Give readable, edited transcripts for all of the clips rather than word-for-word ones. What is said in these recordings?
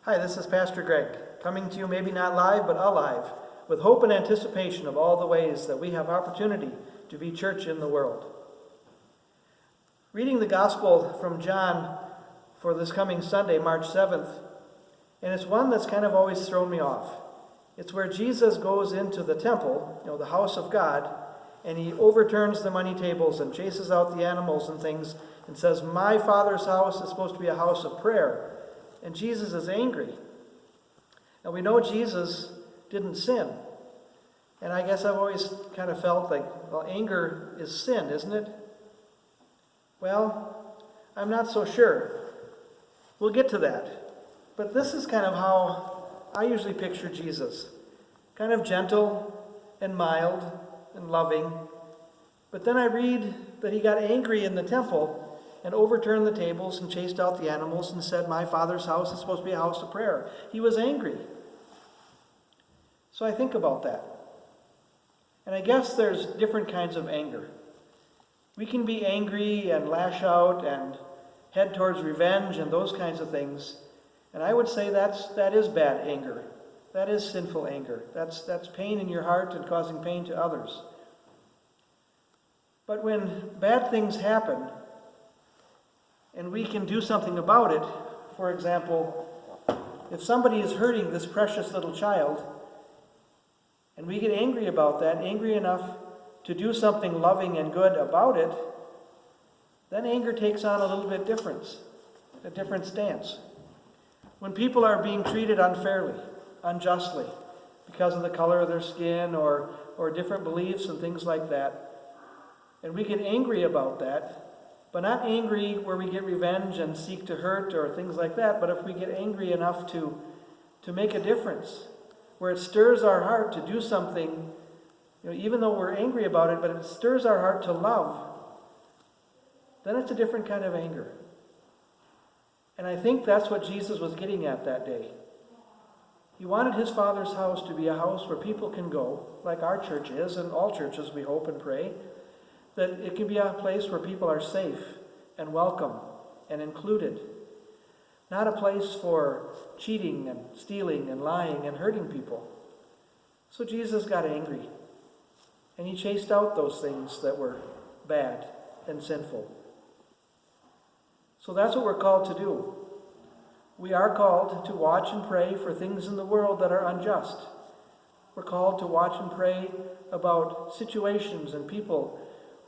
Hi, this is Pastor Greg, coming to you maybe not live, but alive, with hope and anticipation of all the ways that we have opportunity to be church in the world. Reading the Gospel from John for this coming Sunday, March 7th, and it's one that's kind of always thrown me off. It's where Jesus goes into the temple, the house of God, and he overturns the money tables and chases out the animals and things and says, "My Father's house is supposed to be a house of prayer." And Jesus is angry. And we know Jesus didn't sin. And I guess I've always kind of felt like, well, anger is sin, isn't it? Well, I'm not so sure. We'll get to that. But this is kind of how I usually picture Jesus. Kind of gentle and mild and loving. But then I read that he got angry in the temple and overturned the tables and chased out the animals and said, "My Father's house is supposed to be a house of prayer." He was angry. So I think about that. And I guess there's different kinds of anger. We can be angry and lash out and head towards revenge and those kinds of things. And I would say that is bad anger. That is sinful anger. That's pain in your heart and causing pain to others. But when bad things happen, and we can do something about it. For example, if somebody is hurting this precious little child, and we get angry about that, angry enough to do something loving and good about it, then anger takes on a little bit a different stance. When people are being treated unfairly, unjustly, because of the color of their skin or different beliefs and things like that, and we get angry about that, but not angry where we get revenge and seek to hurt or things like that, but if we get angry enough to make a difference, where it stirs our heart to do something, even though we're angry about it, but it stirs our heart to love, then it's a different kind of anger. And I think that's what Jesus was getting at that day. He wanted his Father's house to be a house where people can go, like our church is, and all churches we hope and pray, that it can be a place where people are safe and welcome and included. Not a place for cheating and stealing and lying and hurting people. So Jesus got angry. And he chased out those things that were bad and sinful. So that's what we're called to do. We are called to watch and pray for things in the world that are unjust. We're called to watch and pray about situations and people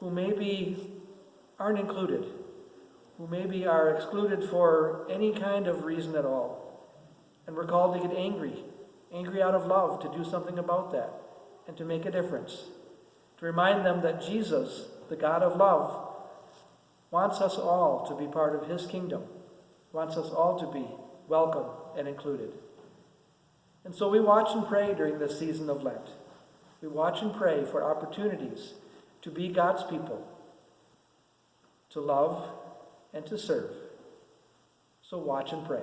who maybe aren't included, who maybe are excluded for any kind of reason at all. And we're called to get angry out of love, to do something about that, and to make a difference. To remind them that Jesus, the God of love, wants us all to be part of his kingdom, wants us all to be welcome and included. And so we watch and pray during this season of Lent. We watch and pray for opportunities to be God's people, to love and to serve. So watch and pray.